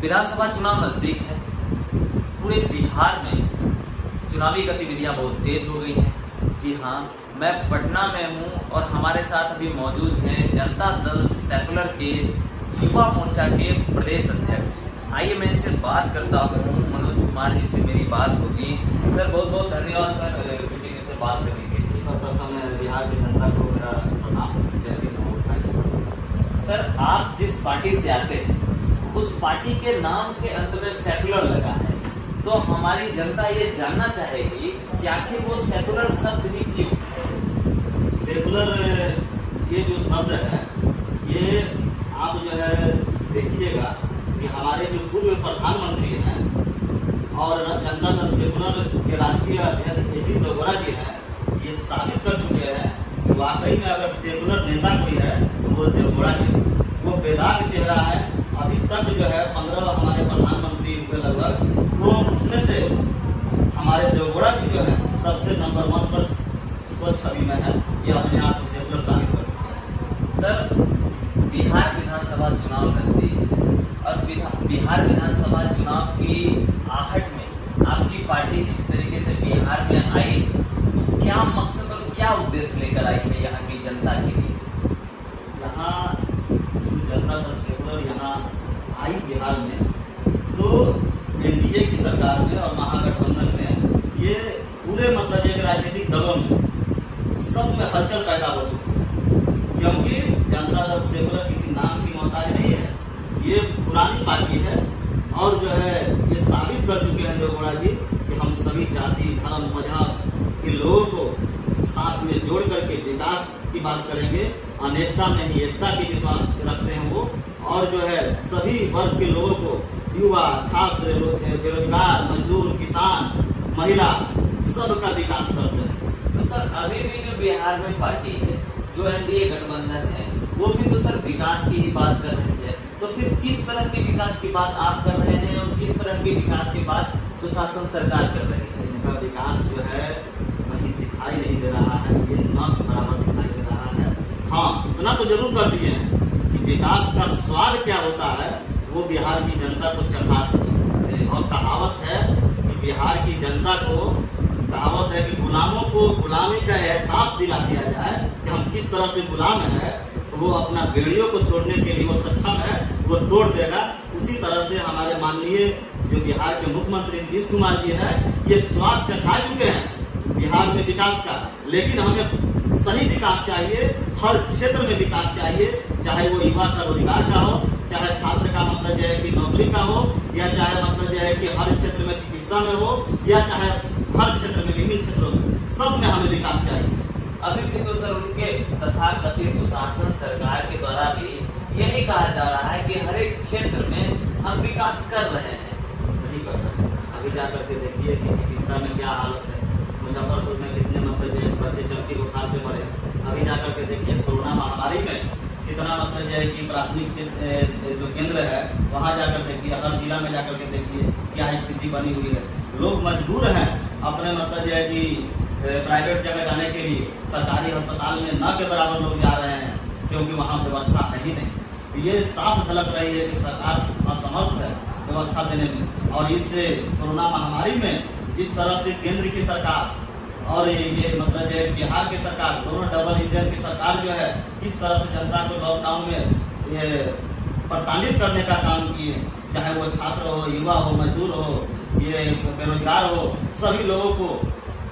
विधानसभा चुनाव नजदीक है। पूरे बिहार में चुनावी गतिविधियां बहुत तेज हो गई हैं। जी हाँ, मैं पटना में हूं और हमारे साथ अभी मौजूद हैं जनता दल सेकुलर के युवा मोर्चा के प्रदेश अध्यक्ष। आइए मैं इनसे बात करता हूं। मनोज कुमार जी से मेरी बात होगी। सर बहुत बहुत धन्यवाद सर मीटिंग से बात करने के लिए। सर्वप्रथम बिहार की जनता को मेरा प्रणाम। जय हिंद। सर आप जिस पार्टी से आते हैं उस पार्टी के नाम के अंत में सेकुलर लगा है, तो हमारी जनता ये जानना चाहेगी कि आखिर वो सेकुलर शब्द ही क्यों? सेकुलर ये जो शब्द है, ये आप जो है देखिएगा कि हमारे जो पूर्व प्रधानमंत्री हैं और जनता दल सेकुलर के राष्ट्रीय अध्यक्ष एच डी देवगौड़ा जी हैं, ये साबित कर चुके हैं कि वाकई में अगर सेकुलर नेता कोई है तो वो देवगौड़ा जी। वो बेदाग चेहरा है। अभी तक जो है 15 हमारे प्रधानमंत्री के लगभग, वो उसमें से हमारे देवगौड़ा जी जो है सबसे नंबर 1 पर स्वच्छ छवि में है। ये अपने आप को सेकुलर साबित कर चुके हैं। सर बिहार विधानसभा चुनाव नजदीक है और बिहार विधानसभा चुनाव की आहट में आपकी पार्टी जिस तरीके से बिहार में आई, तो क्या मकसद और क्या उद्देश्य लेकर आई है यहाँ की जनता के लिए? यहाँ जो जनता दल सेकुलर यहाँ आई बिहार में, तो एनडीए की सरकार में और महागठबंधन में ये पूरे मतलब एक राजनीतिक दलों में सब में हलचल पैदा हो चुकी है। क्योंकि जनता दल सेकुलर किसी नाम की मोहताज नहीं है। ये पुरानी पार्टी है और जो है ये साबित कर चुके हैं देवगौड़ा जी कि हम सभी जाति धर्म मजहब के लोगों को साथ में जोड़ करके विकास की बात करेंगे। अनेकता में ही एकता की विश्वास रखते हैं वो, और जो है सभी वर्ग के लोगों को, युवा, छात्र, बेरोजगार, मजदूर, किसान, महिला, सबका विकास करते हैं। तो सर अभी भी जो बिहार में पार्टी है, जो एनडीए गठबंधन है, वो भी तो सर विकास की ही बात कर रही है। तो फिर किस तरह की विकास की बात आप कर रहे हैं और किस तरह की विकास की बात सुशासन सरकार कर रही है? इनका विकास जो है वही दिखाई नहीं दे रहा है। ये न के बराबर दिखाई दे रहा है। हाँ, इतना तो जरूर कर दिए हैं कि विकास का स्वाद क्या होता है वो बिहार की जनता को चखा चुके हैं। और कहावत है कि बिहार की जनता को, कहावत है कि गुलामों को गुलामी का एहसास दिला दिया जाए कि हम किस तरह से गुलाम है, तो वो अपना बेड़ियों को तोड़ने के लिए वो सक्षम है, वो तोड़ देगा। उसी तरह से हमारे माननीय जो बिहार के मुख्यमंत्री नीतीश कुमार जी है, ये स्वाद चखा चुके हैं बिहार में विकास का। लेकिन हमें सही विकास चाहिए, हर क्षेत्र में विकास चाहिए, चाहे वो युवा का रोजगार का हो, चाहे छात्र का मतलब जो है कि नौकरी का हो, या चाहे मतलब जो है कि हर क्षेत्र में चिकित्सा में हो, या चाहे हर क्षेत्र में, विभिन्न क्षेत्रों में, सब में हमें विकास चाहिए। अभी भी तो सर उनके तथाकथित सुशासन सरकार के द्वारा भी यही कहा जा रहा है कि हर एक क्षेत्र में हम विकास कर रहे हैं। नहीं कर रहे हैं। अभी जाकर के देखिए कि चिकित्सा में क्या हालत है। मुजफ्फरपुर में कितने मतलब बच्चे चमकी बुखार से मरे। अभी जाकर के देखिए कोरोना महामारी में कितना मतलब जो है कि प्राथमिक जो केंद्र है वहाँ जाकर देखिए, हर जिला में जाकर के देखिए क्या स्थिति बनी हुई है। लोग मजबूर हैं अपने मतलब जो है कि प्राइवेट जगह जाने के लिए। सरकारी अस्पताल में न के बराबर लोग जा रहे हैं क्योंकि वहाँ व्यवस्था है ही नहीं। ये साफ झलक रही है कि सरकार असमर्थ है व्यवस्था देने में। और इस कोरोना महामारी में जिस तरह से केंद्र की सरकार और ये मतलब जो बिहार की सरकार, दोनों डबल इंजन की सरकार जो है, किस तरह से जनता को लॉकडाउन में ये प्रताड़ित करने का काम किए, चाहे वो छात्र हो, युवा हो, मजदूर हो, ये बेरोजगार हो, सभी लोगों को।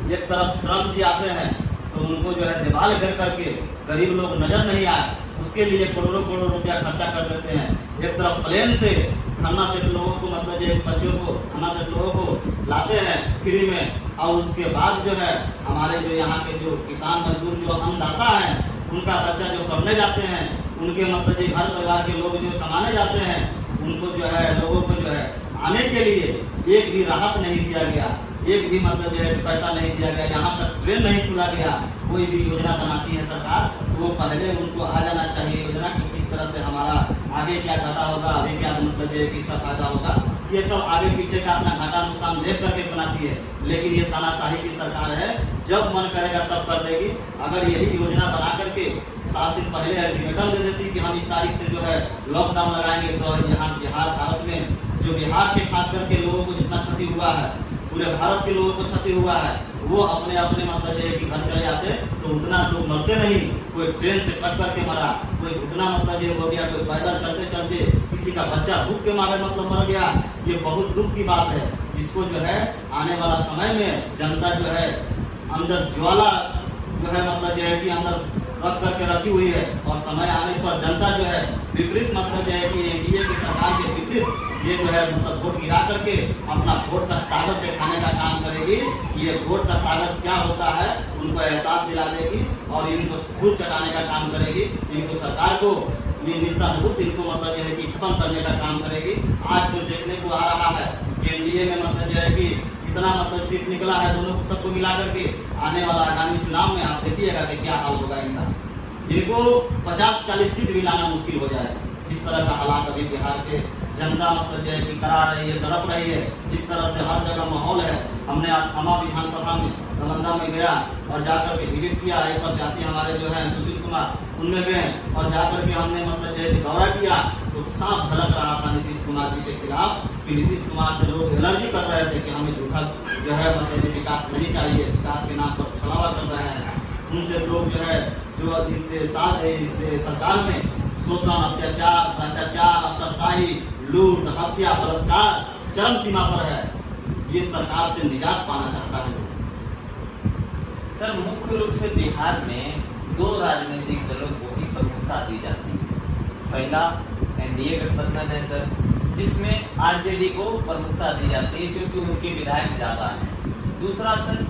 एक तरफ ट्रम्प जी आते हैं तो उनको जो है दीवार घेर करके गरीब लोग नजर नहीं आए, उसके लिए करोड़ों करोड़ रुपया खर्चा कर देते हैं। एक तरफ प्लेन से खाना से लोगों को मतलब जो बच्चों को खाना से लोगों को लाते हैं फ्री में, और उसके बाद जो है हमारे जो यहाँ के जो किसान मजदूर जो अन्नदाता हैं, उनका बच्चा जो पढ़ने जाते हैं, उनके मतलब जो घर परिवार के लोग जो कमाने जाते हैं, उनको जो है लोगों को जो है आने के लिए एक भी राहत नहीं दिया गया, एक भी मतलब जो है पैसा नहीं दिया गया। यहाँ तक ट्रेन नहीं खुला गया। कोई भी योजना बनाती है सरकार तो वो पहले उनको आ जाना चाहिए योजना की किस तरह से हमारा आगे क्या घाटा होगा, आगे क्या मतलब जो है किसका फायदा होगा। ये सब आगे पीछे का अपना घाटा नुकसान देख करके बनाती है। लेकिन ये तानाशाही की सरकार है, जब मन करेगा तब कर देगी। अगर यही योजना बना करके 7 दिन पहले अल्टीमेटम दे देती कि हम इस तारीख से जो है लॉकडाउन लगाएंगे, तो यहाँ बिहार भारत में जो बिहार के खास करके लोगों को जितना क्षति हुआ है, पूरे भारत के लोगों को क्षति हुआ है, वो अपने अपने मतलब जो है कि घर चले जाते तो उतना लोग मरते नहीं। कोई ट्रेन से कट करके मरा, कोई घुटना मतलब ये हो गया, कोई पैदल चलते चलते किसी का बच्चा भूख के मारे मतलब मर गया। ये बहुत दुख की बात है। इसको जो है आने वाला समय में जनता जो है अंदर ज्वाला जो है मतलब जो है कि अंदर रख करके रखी हुई है, और समय आने पर जनता जो है विपरीत मतलब जो है कि एनडीए की सरकार के विपरीत ये जो है मतलब वोट गिरा करके अपना वोट का ताकत दिखाने का काम करेगी। ये वोट का ताकत क्या होता है उनको एहसास दिला देगी और इनको फूल चटाने का काम करेगी। इनको सरकार को ये निस्तानुबूत इनको मतलब जो है कि खत्म करने का काम करेगी। आज जो देखने को आ रहा है एनडीए में मतलब जो है कि इतना मतलब सीट निकला है दोनों सबको मिला करके, आने वाला आगामी चुनाव में आप देखिएगा कि क्या हाल होगा इनका। इनको 50-40 सीट भी लाना मुश्किल हो जाएगा। जिस तरह का हालात अभी बिहार के जनता मतलब जो है कि करा रही है, तड़प रही है, जिस तरह से हर जगह माहौल है। हमने आज खामा विधानसभा में नालंदा में गया और जाकर के विजिट किया। एक प्रत्याशी हमारे जो है सुशील कुमार, उनमें गए और जाकर के हमने मतलब जो है दौरा किया तो साफ झलक रहा था नीतीश कुमार जी के खिलाफ कि नीतीश कुमार से लोग एलर्जी कर रहे थे कि हमें झूठा जो है मतलब विकास नहीं चाहिए, विकास के नाम पर छलावा कर रहे हैं। उनसे लोग जो है जो इस सरकार में शोषण, अत्याचार, भ्रष्टाचार, अफसरशाही, लूट, हत्या, बलात्कार चरम सीमा पर है। ये सरकार से निजात पाना चाहता है। सर मुख्य रूप से बिहार में 2 राजनीतिक दलों को ही प्रमुखता दी जाती है। पहला एनडीए गठबंधन है सर, जिसमें आरजेडी को प्रमुखता दी जाती है क्योंकि उनके विधायक ज्यादा हैं। दूसरा सर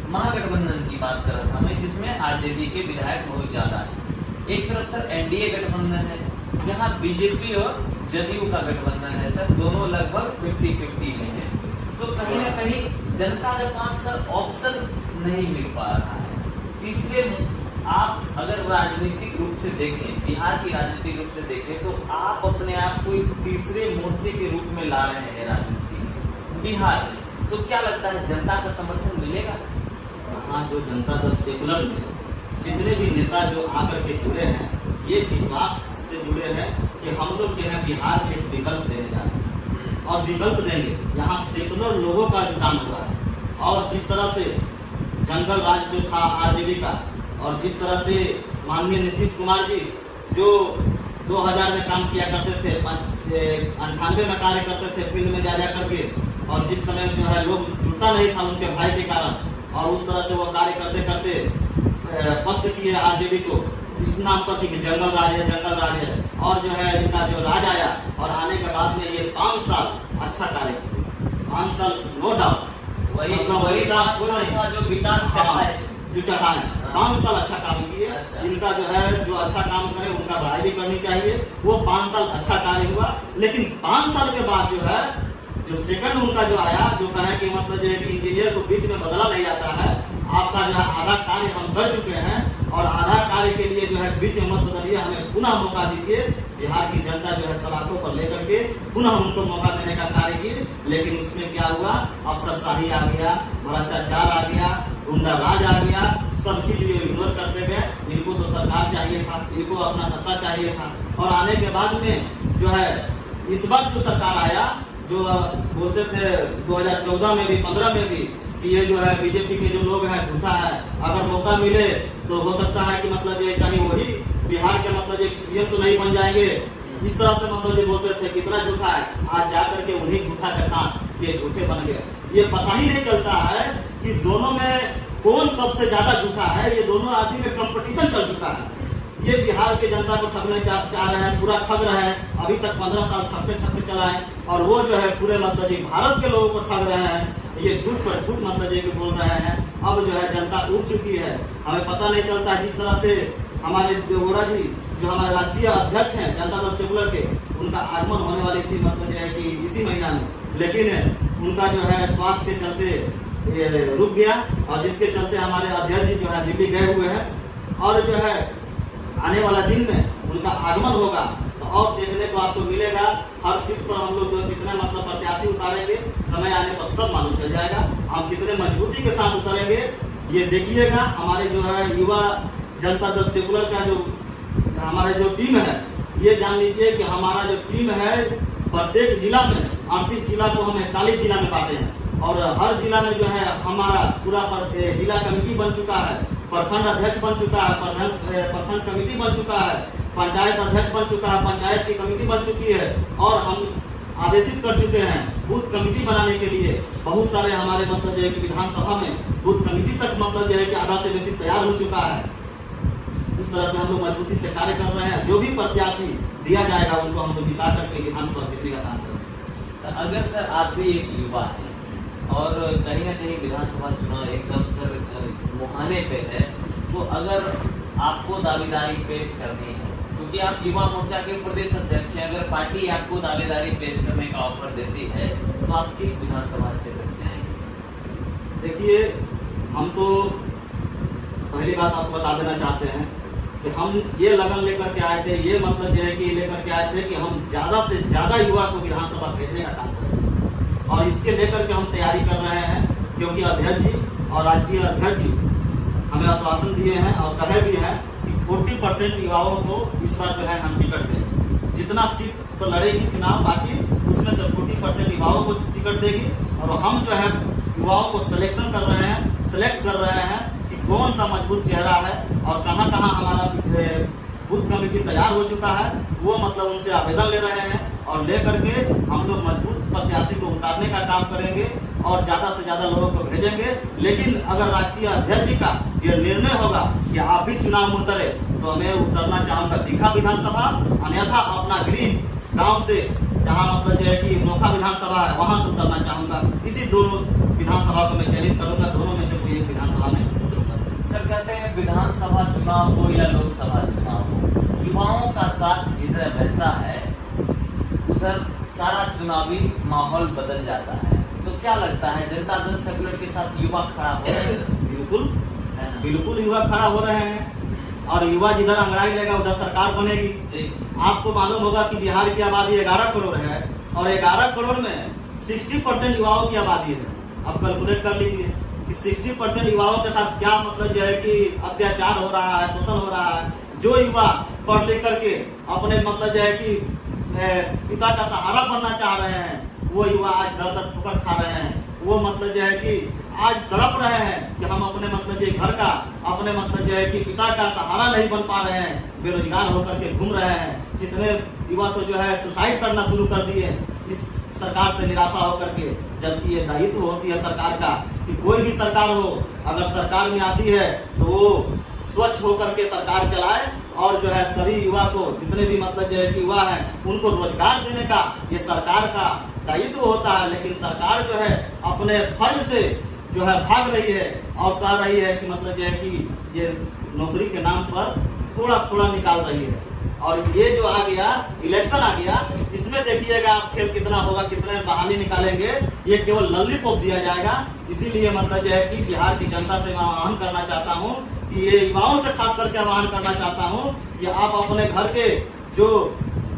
महागठबंधन की बात कर रहा था मैं, जिसमें आरजेडी के विधायक बहुत ज्यादा हैं। एक तरफ सर एनडीए गठबंधन है जहां बीजेपी और जदयू का गठबंधन है सर, दोनों लगभग 50-50 में है। तो कहीं ना कहीं जनता के पास सर ऑप्शन नहीं मिल पा रहा है। तीसरे आप अगर राजनीतिक रूप से देखें, बिहार की राजनीतिक रूप से देखें तो आप अपने आप को एक तीसरे मोर्चे के रूप में ला रहे हैं राजनीति में बिहार में। तो क्या लगता है जनता का समर्थन मिलेगा? हाँ, जो जनता दल सेकुलर में जितने भी नेता जो आकर के जुड़े हैं, ये विश्वास से जुड़े हैं कि हम लोग जो है बिहार में एक विकल्प देने जा रहे हैं और विकल्प देंगे। यहाँ सेकुलर लोगों का जुटान हुआ है और जिस तरह से जंगल राज जो था आरजेडी का, और जिस तरह से माननीय नीतीश कुमार जी जो 2000 में काम किया करते थे, 98 में कार्य करते थे फील्ड में जा करके, और जिस समय जो है लोग जुड़ता नहीं था उनके भाई के कारण, और उस तरह से वो कार्य करते करते पस्त किए आरजेडी को इस नाम पर कि जंगल राज है, जंगल राज है। और जो है इनका जो राज आया और आने के बाद में ये 5 साल अच्छा कार्य किया, 5 साल नो डाउट वही मतलब वही साल था जो विकास चढ़ाए, जो चढ़ाए 5 साल अच्छा काम किए। अच्छा। इनका जो है जो अच्छा काम करे उनका बड़ाई भी करनी चाहिए। वो 5 साल अच्छा कार्य हुआ, लेकिन 5 साल के बाद जो है जो सेकंड उनका जो आया, जो कहे कि मतलब जो है कि इंजीनियर को बीच में बदला नहीं जाता है। आपका जो है आधा कार्य हम कर चुके हैं और आधा कार्य के लिए जो है बीच में मत बदलिए, हमें पुनः मौका दीजिए। बिहार की जनता जो है सलाखों पर लेकर के पुनः उनको मौका देने का कार्य किए, लेकिन उसमें क्या हुआ, अफसरशाही आ गया, भ्रष्टाचार आ गया, गुंडा राज आ गया, सब चीज ये इग्नोर करते गए। इनको तो सरकार चाहिए था, इनको अपना सत्ता चाहिए था। और आने के बाद में जो है इस बार जो सरकार आया, जो बोलते थे 2014 में भी 15 में भी कि ये जो है बीजेपी के जो लोग हैं झूठा है, अगर मौका मिले तो हो सकता है कि मतलब ये कहीं वही बिहार के मतलब एक सीएम तो नहीं बन जाएंगे। इस तरह से मतलब ये बोलते थे कितना झूठा है। आज जाकर के उन्हीं झूठा के साथ ये झूठे बन गए। ये पता ही नहीं चलता है कि दोनों में कौन सबसे ज्यादा झूठा है। ये दोनों आदमी में कंपटीशन चल चुका है। ये बिहार की जनता को ठगने चाह रहे हैं, पूरा ठग रहे हैं। अभी तक 15 साल ठगते चला है, और वो जो है पूरे मतलब जी भारत के लोगों को ठग रहे हैं। ये झूठ पर झूठ मतलब जी बोल रहे हैं। अब जो है जनता उठ चुकी है, हमें पता नहीं चलता। जिस तरह से हमारे देवगौड़ा जी जो हमारे राष्ट्रीय अध्यक्ष हैं जनता दल सेकुलर के, उनका आगमन होने वाली थी मतलब जो है कि इसी महीना में, लेकिन उनका जो है स्वास्थ्य के चलते रुक गया, और जिसके चलते हमारे अध्यक्ष जी जो है दिल्ली गए हुए हैं। और जो है आने वाला दिन में उनका आगमन होगा तो और देखने को आपको मिलेगा। हर सीट पर हम लोग कितने मतलब प्रत्याशी उतारेंगे, समय आने पर सब मालूम चल जाएगा। हम कितने मजबूती के साथ उतारेंगे ये देखिएगा। हमारे जो है युवा जनता दल सेकुलर का जो हमारा जो टीम है, ये जान लीजिए कि हमारा जो टीम है प्रत्येक जिला में 38 जिला को हम 41 जिला में बांटे हैं और हर जिला में जो है हमारा पूरा जिला कमेटी बन चुका है, प्रखंड अध्यक्ष बन चुका है, प्रखंड कमेटी बन चुका है, पंचायत अध्यक्ष बन चुका है, पंचायत की कमेटी बन चुकी है और हम आदेशित कर चुके हैं बूथ कमेटी बनाने के लिए। बहुत सारे हमारे मतलब जो है कि विधानसभा में बूथ कमेटी तक मतलब जो है कि आधा से बेसी तैयार हो चुका है। इस तरह से हम लोग मजबूती से कार्य कर रहे हैं। जो भी प्रत्याशी दिया जाएगा उनको हम लोग जिता करके विधानसभा जीतने का काम करेंगे। तो अगर सर आप भी एक युवा है और कहीं ना कहीं विधानसभा चुनाव एकदम सर मुहाने पे है, तो अगर आपको दावेदारी पेश करनी है, क्योंकि आप युवा मोर्चा के प्रदेश अध्यक्ष हैं, अगर पार्टी आपको दावेदारी पेश करने का ऑफर देती है तो आप किस विधानसभा क्षेत्र से आएंगे? देखिए, हम तो पहली बात आपको बता देना चाहते हैं कि हम ये लगन लेकर के आए थे, ये मतलब जो है कि लेकर के आए थे कि हम ज्यादा से ज्यादा युवा को विधानसभा भेजने का काम करें और इसके लेकर के हम तैयारी कर रहे हैं। क्योंकि अध्यक्ष जी और राष्ट्रीय अध्यक्ष जी हमें आश्वासन दिए हैं और कहे भी हैं कि 40% युवाओं को इस बार जो है हम टिकट देंगे। जितना सीट पर लड़ेगी चुनाव पार्टी, उसमें से 40% युवाओं को टिकट देगी और हम जो है युवाओं को सेलेक्ट कर रहे हैं कि कौन सा मजबूत चेहरा है और कहाँ कहाँ हमारा बूथ कमेटी तैयार हो चुका है, वो मतलब उनसे आवेदन ले रहे हैं और लेकर के हम लोग मजबूत प्रत्याशी को उतारने का काम करेंगे और ज्यादा से ज्यादा लोगों को भेजेंगे। लेकिन अगर राष्ट्रीय अध्यक्ष जी का ये निर्णय होगा कि आप भी चुनाव में उतरे तो मैं उतरना चाहूंगा दीघा विधानसभा, अन्यथा अपना गृह गांव से जहां मतलब जो है कि नोखा विधानसभा है वहां से उतरना चाहूंगा। इसी दो विधानसभा को मैं चयनित करूंगा, दोनों में से कोई एक विधानसभा में उतरूंगा। सर कहते हैं विधानसभा चुनाव हो या लोकसभा चुनाव हो, युवाओं का साथ जिधर रहता है उधर सारा चुनावी माहौल बदल जाता है। तो क्या लगता है जनता दल सेक्युलर के साथ युवा खड़ा हो रहे हैं? बिल्कुल युवा खड़ा हो रहे हैं और युवा जिधर अंगड़ाई लेगा उधर सरकार बनेगी। आपको मालूम होगा कि बिहार की आबादी 11 करोड़ है और 11 करोड़ में 60% युवाओं की आबादी है। आप कैलकुलेट कर लीजिए कि 60% युवाओं के साथ क्या मतलब जो है कि अत्याचार हो रहा है, शोषण हो रहा है। जो युवा पढ़ लिख करके अपने मतलब जो है कि पिता का सहारा बनना चाह रहे हैं, वो युवा आज दर दर ठोकर खा रहे हैं। वो मतलब जो है कि आज तड़प रहे हैं कि हम अपने मतलब जो घर का, अपने मतलब जो है कि पिता का सहारा नहीं बन पा रहे हैं, बेरोजगार होकर के घूम रहे हैं। कितने युवा तो जो है सुसाइड करना शुरू कर दिए इस सरकार से निराशा होकर के। जबकि ये दायित्व होती है सरकार का कि कोई भी सरकार हो, अगर सरकार में आती है तो वो स्वच्छ होकर के सरकार चलाए और जो है सभी युवा को, जितने भी मतलब जो है कि युवा है, उनको रोजगार देने का ये सरकार का दायित्व होता है। लेकिन सरकार जो है अपने फर्ज से जो है भाग रही है और कह रही है कि मतलब जो है कि ये नौकरी के नाम पर थोड़ा थोड़ा निकाल रही है। और ये जो आ गया इलेक्शन आ गया, इसमें देखिएगा आप खेल कितना होगा, कितने बहाली निकालेंगे। ये केवल लॉलीपॉप दिया जाएगा। इसीलिए मतलब जो है कि बिहार की जनता से मैं आह्वान करना चाहता हूँ कि ये युवाओं से खास करके आह्वान करना चाहता हूँ कि आप अपने घर के जो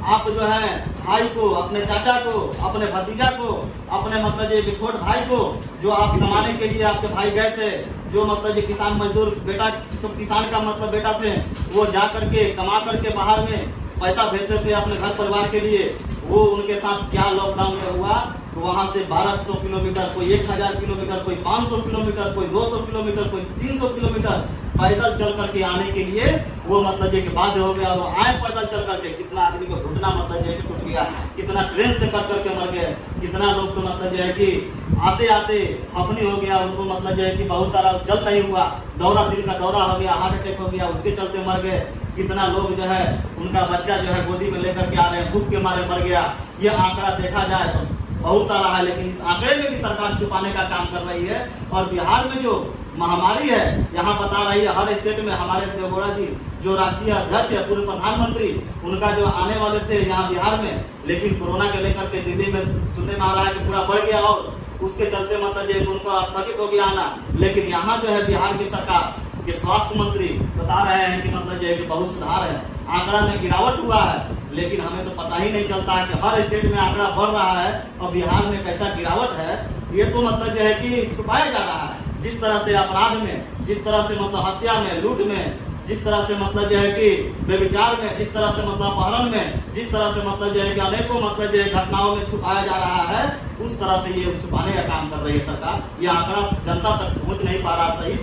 आप जो है भाई को, अपने चाचा को, अपने भतीजा को, अपने मतलब जो छोट भाई को, जो आप कमाने के लिए आपके भाई गए थे, जो मतलब जो किसान मजदूर बेटा, तो किसान का मतलब बेटा थे, वो जा करके कमा करके बाहर में पैसा भेजते थे अपने घर परिवार के लिए। वो उनके साथ क्या लॉकडाउन में हुआ, तो वहां से 1200 किलोमीटर, कोई 1000 किलोमीटर, कोई 500 किलोमीटर, कोई 200 किलोमीटर, कोई 300 किलोमीटर पैदल चल करके आने के लिए वो मतलब जो बाध्य हो गया। और आए पैदल चल करके कितना आदमी को घुटना मतलब जो है टूट गया, कितना ट्रेन से कट करके मर गए, कितना लोग तो मतलब जो है कि आते आते हफनी हो गया, उनको मतलब जो है कि बहुत सारा जल नहीं हुआ, दौरा, दिल का दौरा हो गया, हार्ट अटैक हो गया, उसके चलते मर गए। कितना लोग जो है उनका बच्चा जो है गोदी में लेकर के आ रहे हैं, भूख के मारे मर गया। ये आंकड़ा देखा जाए तो बहुत सारा है, लेकिन इस आंकड़े में भी सरकार छुपाने का काम कर रही है। और बिहार में जो महामारी है, यहाँ बता रही है हर स्टेट में। हमारे देवगौड़ा जी जो राष्ट्रीय अध्यक्ष है, पूर्व प्रधानमंत्री, उनका जो आने वाले थे यहाँ बिहार में, लेकिन कोरोना के लेकर के दिल्ली में सुनने में आ रहा है कि पूरा बढ़ गया और उसके चलते मतलब जो उनको स्थगित हो गया आना। लेकिन यहाँ जो है बिहार की सरकार के स्वास्थ्य मंत्री बता रहे हैं कि मतलब जो है कि बहुत सुधार है, आंकड़ा में गिरावट हुआ है। लेकिन हमें तो पता ही नहीं चलता है कि हर स्टेट में आंकड़ा बढ़ रहा है और बिहार में कैसा गिरावट है। ये तो मतलब जो है कि छुपाया जा रहा है। जिस तरह से अपराध में, जिस तरह से मतलब हत्या में, लूट में, जिस तरह से मतलब जो है कि व्यभिचार में, जिस तरह से मतलब अपहरण में, जिस तरह से मतलब जो है कि अनेकों मतलब जो है घटनाओं में छुपाया जा रहा है, उस तरह से ये छुपाने का काम कर रही है सरकार। ये आंकड़ा जनता तक पहुंच नहीं पा रहा सही।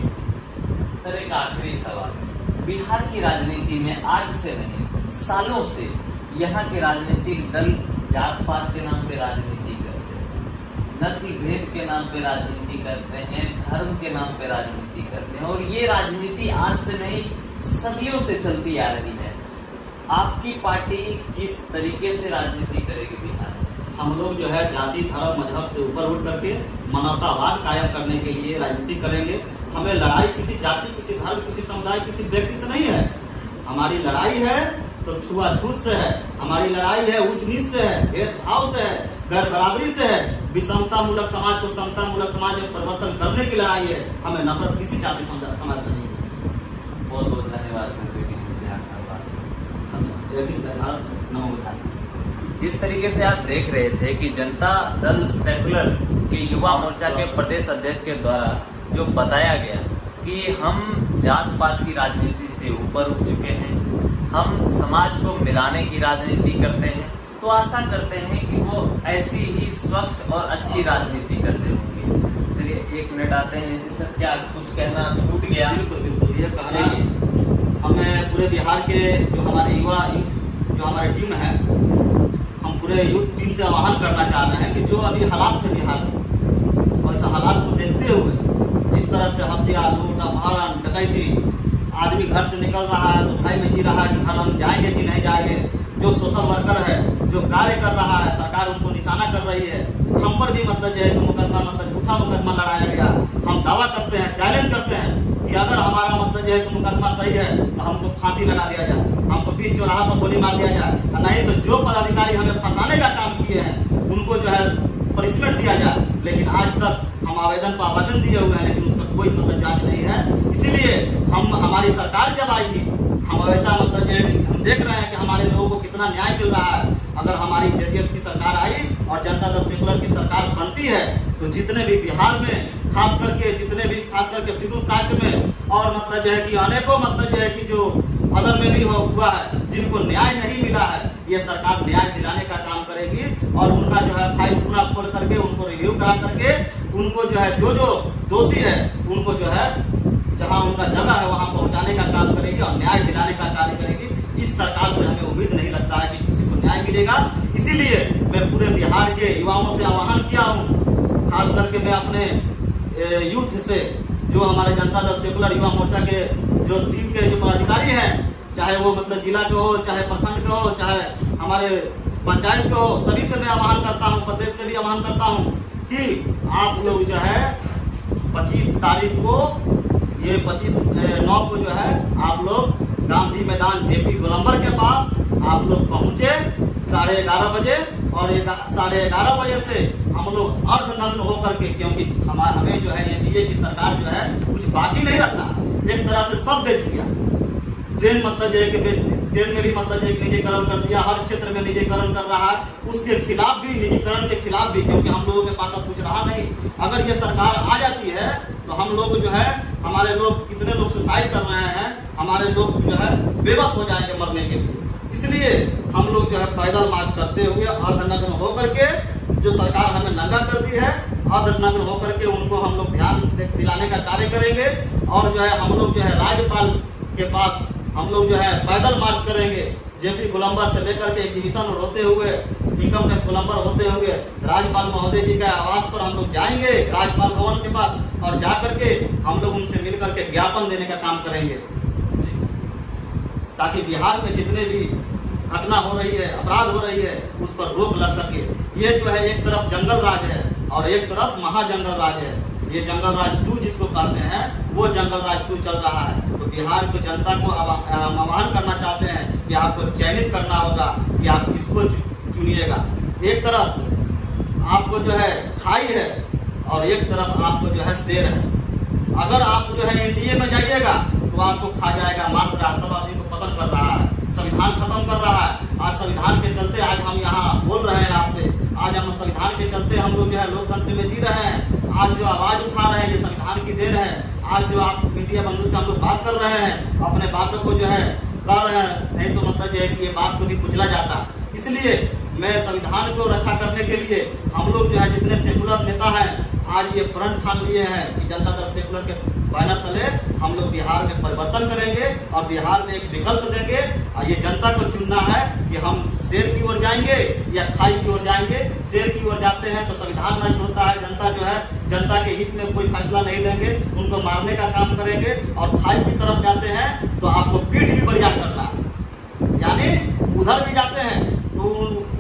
सर एक आखिरी सवाल, बिहार की राजनीति में आज से नहीं सालों से यहाँ के राजनीतिक दल जात पात के नाम पे राजनीति करते हैं, नस्ल भेद के नाम पे राजनीति करते हैं, धर्म के नाम पे राजनीति करते हैं, और ये राजनीति आज से नहीं सदियों से चलती आ रही है। आपकी पार्टी किस तरीके से राजनीति करेगी बिहार में? हम लोग जो है जाति धर्म मजहब से ऊपर उठ करके मानवतावाद कायम करने के लिए राजनीति करेंगे। हमें लड़ाई किसी जाति, किसी धर्म, किसी समुदाय, किसी व्यक्ति से नहीं है। हमारी लड़ाई है तो छुआछूत से है, हमारी लड़ाई है ऊंच नीच से है, भेदभाव से है, गैर बराबरी से है, विषमता मूलक समाज को समता मूलक समाज में परिवर्तन करने की लड़ाई है। हमें नफरत किसी जाति समाज से नहीं है। बहुत बहुत धन्यवाद सर। जय हिंद, जय भारत, नमो बुद्धाय। जिस तरीके से आप देख रहे थे कि जनता दल सेकुलर के युवा मोर्चा के प्रदेश अध्यक्ष के द्वारा जो बताया गया कि हम जात पात की राजनीति से ऊपर उठ चुके हैं, हम समाज को मिलाने की राजनीति करते हैं, तो आशा करते हैं कि वो ऐसी ही स्वच्छ और अच्छी राजनीति करते होंगे। चलिए 1 मिनट आते हैं सर, क्या कुछ कहना छूट गया? बिल्कुल बिल्कुल, ये कहना हमें पूरे बिहार के जो हमारे युवा यूथ जो हमारी टीम है, हम पूरे यूथ टीम से आह्वान करना चाह रहे हैं कि जो अभी हालात थे बिहार में, और इस हालात को देखते हुए जिस तरह से हत्या, लूट, अपहरण, डकैती, आदमी घर से निकल रहा है तो भाई में जी रहा है कि घर हम जाएंगे कि नहीं जाएंगे। जो सोशल वर्कर है, जो कार्य कर रहा है, सरकार उनको निशाना कर रही है। हम पर भी मतलब जो है मुकदमा, मतलब झूठा मुकदमा लड़ाया गया। हम दावा करते हैं, चैलेंज करते हैं कि अगर हमारा मतलब जो है मुकदमा सही है तो हमको फांसी लगा दिया जाए, हमको बीच चौराहा पर गोली मार दिया जाए, नहीं तो जो पदाधिकारी हमें फंसाने का काम किए हैं उनको जो है पनिशमेंट दिया जाए। लेकिन आज तक हम आवेदन पर आवेदन दिए हुए हैं, लेकिन उसका कोई मतलब जांच नहीं है। इसीलिए हमारी सरकार जब आएगी, हम ऐसा मतलब जो है हम देख रहे हैं कि हमारे लोगों को कितना न्याय मिल रहा है। अगर हमारी जेडीएस की सरकार आई और जनता दल सेकुलर की सरकार बनती है तो जितने भी बिहार में खास करके शेड्यूल कास्ट में और मतलब जो है कि अनेकों मतलब जो है कि जो अदर में भी हुआ है, जिनको न्याय नहीं मिला है, ये सरकार न्याय दिलाने का काम करेगी और उनका जो है फाइल पुनः खोल करके उनको रिव्यू करा करके उनको जो है जो दोषी है उनको जो है जहां उनका जगह है वहां पहुंचाने का काम करेगी और न्याय दिलाने का कार्य करेगी। इस सरकार से हमें उम्मीद नहीं लगता है कि किसी को न्याय मिलेगा। इसीलिए मैं पूरे बिहार के युवाओं से आह्वान किया हूँ, खास करके मैं अपने यूथ से, जो हमारे जनता दल सेकुलर युवा मोर्चा के जो टीम के जो पदाधिकारी हैं, चाहे वो मतलब जिला के हो, चाहे प्रखंड के हो, चाहे हमारे पंचायत के हो, सभी से मैं आह्वान करता हूँ, प्रदेश से भी आह्वान करता हूँ कि आप लोग जो है 25 तारीख को, ये 25/9 को जो है आप लोग गांधी मैदान जेपी गोलंबर के पास आप लोग पहुंचे 11:30 बजे, और 11:30 बजे से हम लोग अर्धनग्न होकर के, क्योंकि हमें जो है एनडीए की सरकार जो है कुछ बाकी नहीं रखा, एक तरह से सब बेच दिया। ट्रेन मतलब जो है कि बेच दी, ट्रेन में भी मतलब जो है निजीकरण कर दिया, हर क्षेत्र में निजीकरण कर रहा है, उसके खिलाफ भी, निजीकरण के खिलाफ भी, क्योंकि हम लोगों के पास अब कुछ रहा नहीं। अगर ये सरकार आ जाती है तो हम लोग जो है, हमारे लोग कितने लोग सुसाइड कर रहे हैं, हमारे लोग जो है बेबस हो जाएंगे मरने के लिए। इसलिए हम लोग जो है पैदल मार्च करते हुए अर्धनग्न होकर के, जो सरकार हमें नंगा कर दी है, अर्धनग्न होकर के उनको हम लोग ध्यान दिलाने का कार्य करेंगे। और जो है हम लोग जो है राज्यपाल के पास हम लोग जो है पैदल मार्च करेंगे, जेपी गोलंबर से लेकर के एग्जीबिशन रोड होते हुए, इनकम टैक्स गोलंबर होते हुए राज्यपाल महोदय जी के आवास पर हम लोग जाएंगे, राज्यपाल भवन के पास, और जाकर के हम लोग उनसे मिलकर के ज्ञापन देने का काम करेंगे, ताकि बिहार में जितने भी घटना हो रही है, अपराध हो रही है, उस पर रोक लग सके। ये जो है एक तरफ जंगल राज है और एक तरफ महाजंगल राज है। ये जंगल राज 2 जिसको कहते हैं, वो जंगल राज 2 चल रहा है। तो बिहार को जनता को आह्वान करना चाहते हैं कि आपको चयनित करना होगा कि आप किसको चुनिएगा। एक तरफ आपको जो है खाई है और एक तरफ आपको जो है शेर है। अगर आप जो है एनडीए में जाइएगा तो आपको खा जाएगा, मात्र राष्ट्रवादी को पतन कर रहा है, संविधान खत्म कर रहा है। आज संविधान के चलते आज हम यहाँ बोल रहे हैं आपसे, आज हम संविधान के चलते हम लोग जो है लोकतंत्र में जी रहे हैं। आज जो आवाज उठा रहे हैं ये संविधान की देन है। आज जो आप मीडिया बंधु से हम लोग बात कर रहे हैं, अपने बातों को जो है कर रहे हैं, नहीं तो मतलब जो है कि ये बात को भी कुचला जाता। इसलिए मैं संविधान को रक्षा करने के लिए हम लोग जो है जितने सेकुलर नेता हैं आज ये प्रण ठान लिए हैं कि जनता दल सेकुलर के बैनर तले हम लोग बिहार में परिवर्तन करेंगे और बिहार में एक विकल्प देंगे। और ये जनता को चुनना है कि हम शेर की ओर जाएंगे या खाई की ओर जाएंगे। शेर की ओर जाते हैं तो संविधान नष्ट होता है, जनता जो है जनता के हित में कोई फैसला नहीं लेंगे, उनको मारने का काम करेंगे। और खाई की तरफ जाते हैं तो आपको पीठ भी बरियार करना है, यानी उधर भी जाते हैं तो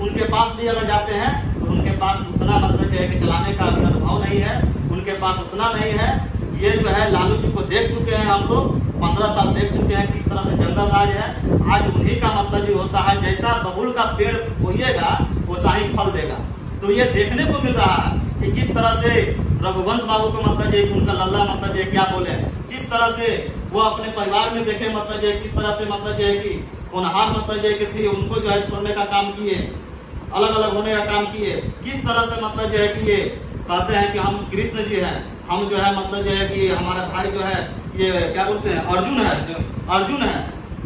उनके पास भी अगर जाते हैं तो उनके पास उतना मतलब जो है कि चलाने का भी अनुभव नहीं है, उनके पास उतना नहीं है। ये जो है लालू जी को देख चुके हैं हम लोग, 15 साल देख चुके हैं किस तरह से जंगल राज है। आज उन्हीं का मतलब जो होता है जैसा बबुल का पेड़ बोइएगा वैसा ही फल देगा। तो ये देखने को मिल रहा है कि किस तरह से रघुवंश बाबू को मतलब जो उनका लल्ला मतलब जो क्या बोले, किस तरह से वो अपने परिवार में देखे मतलब जो किस तरह से मतलब जो है कि होनहार मतलब जो कि थी उनको जो है छोड़ने का काम किए, अलग अलग होने का काम किए। किस तरह से मतलब जो है कि ये कहते हैं कि हम कृष्ण जी हैं, हम जो है मतलब जो है कि हमारा भाई जो है ये क्या बोलते हैं अर्जुन है,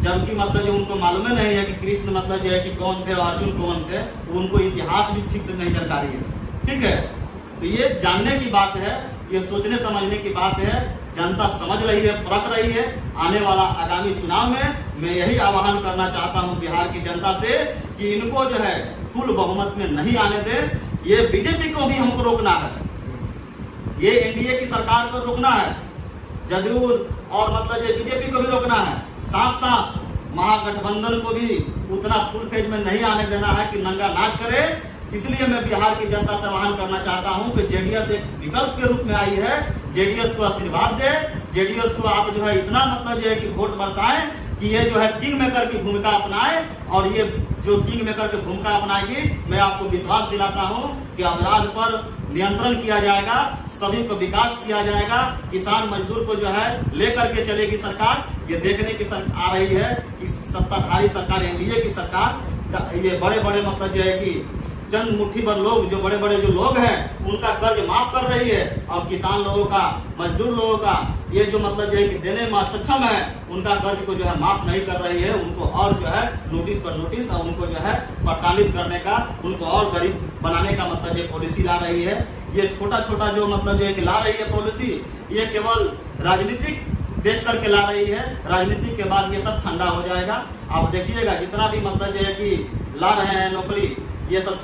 जबकि मतलब जो उनको मालूम नहीं है कि कृष्ण मतलब जो है कि कौन थे और अर्जुन कौन थे, तो उनको इतिहास भी ठीक से नहीं जानकारी है। ठीक है, तो ये जानने की बात है, ये सोचने समझने की बात है। जनता समझ रही है, परख रही है। आने वाला आगामी चुनाव में मैं यही आह्वान करना चाहता हूं बिहार की जनता से कि इनको जो है फुल बहुमत में नहीं आने दे। ये बीजेपी को भी हमको रोकना है, ये एनडीए की सरकार को रोकना है, जदयू और मतलब ये बीजेपी को भी रोकना है, साथ साथ महागठबंधन को भी उतना फुल पेज में नहीं आने देना है कि नंगा नाच करे। इसलिए मैं बिहार की जनता से आह्वान करना चाहता हूं कि जेडीएस एक विकल्प के रूप में आई है, जेडीएस को आशीर्वाद दे, जेडीएस को आप जो है इतना मतलब जो है कि वोट बरसाएं कि ये जो है किंग मेकर की भूमिका अपनाए। और ये जो किंग मेकर की भूमिका अपनाएगी, मैं आपको विश्वास दिलाता हूं कि अपराध पर नियंत्रण किया जाएगा, सभी को विकास किया जाएगा, किसान मजदूर को जो है लेकर के चलेगी सरकार। ये देखने की आ रही है इस सत्ताधारी सरकार एनडीए की सरकार, ये बड़े बड़े मतलब जो है कि चंद मुट्ठी भर लोग, जो बड़े बड़े जो लोग हैं उनका कर्ज माफ कर रही है, और किसान लोगों का, मजदूर लोगों का ये जो मतलब जो है कि देने में सक्षम है उनका कर्ज को जो है माफ नहीं कर रही है। उनको और जो है नोटिस पर नोटिस और उनको जो है प्रताड़ित करने का, उनको और गरीब बनाने का मतलब जो पॉलिसी ला रही है। ये छोटा छोटा जो मतलब जो है कि ला रही है पॉलिसी, ये केवल राजनीतिक देख करके ला रही है। राजनीति के बाद ये सब ठंडा हो जाएगा। आप देखिएगा जितना भी मतलब जो है कि ला रहे हैं नौकरी, ये सब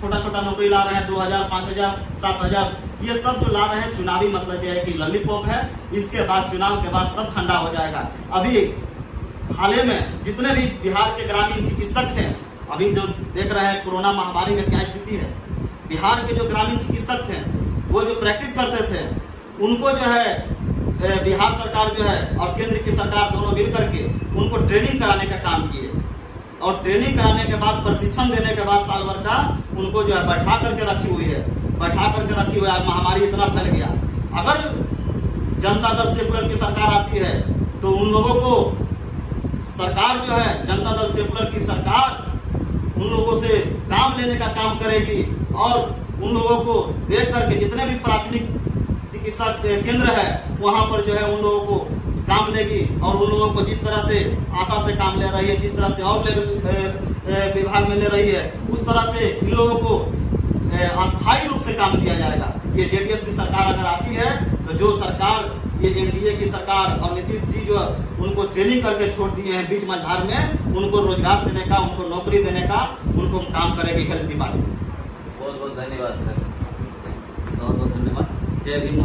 छोटा छोटा नौकरी ला रहे हैं, 2000, 5000, 7000, ये सब जो ला रहे हैं चुनावी मतलब जो है कि लॉलीपॉप है। इसके बाद चुनाव के बाद सब ठंडा हो जाएगा। अभी हाल ही में जितने भी बिहार के ग्रामीण चिकित्सक थे, अभी जो देख रहे हैं कोरोना महामारी में क्या स्थिति है, बिहार के जो ग्रामीण चिकित्सक थे वो जो प्रैक्टिस करते थे, उनको जो है बिहार सरकार जो है और केंद्र की सरकार दोनों मिल करके उनको ट्रेनिंग कराने का काम किए। और ट्रेनिंग कराने के बाद, प्रशिक्षण देने के बाद साल भर का उनको जो है बैठा करके रखी हुई है, आज महामारी इतना फैल गया। अगर जनता दल सेकुलर की सरकार आती है तो उन लोगों को सरकार जो है, जनता दल सेकुलर की सरकार उन लोगों से काम लेने का काम करेगी और उन लोगों को देख करके जितने भी प्राथमिक चिकित्सा केंद्र है वहां पर जो है उन लोगों को काम लेगी। और उन लोगों को जिस तरह से आशा से काम ले रही है, जिस तरह से और विभाग में ले रही है, उस तरह से इन लोगों को अस्थायी रूप से काम दिया जाएगा। ये जेडीएस की सरकार अगर आती है तो जो सरकार, ये एनडीए की सरकार और नीतीश जी जो उनको ट्रेनिंग करके छोड़ दिए हैं बीच मझधार में, उनको रोजगार देने का, उनको नौकरी देने का, उनको काम करेगी हेल्थ डिपार्टमेंट। बहुत बहुत धन्यवाद सर, बहुत बहुत धन्यवाद। जय भीम।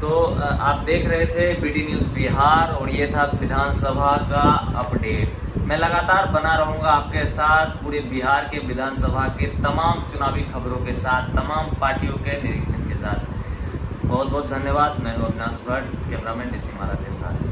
तो आप देख रहे थे बीडी न्यूज बिहार और ये था विधानसभा का अपडेट। मैं लगातार बना रहूंगा आपके साथ पूरे बिहार के विधानसभा के तमाम चुनावी खबरों के साथ, तमाम पार्टियों के निरीक्षण के साथ। बहुत बहुत धन्यवाद। मैं हूं अविनाश भट्ट, कैमरामैन ऋषि महाराज के साथ।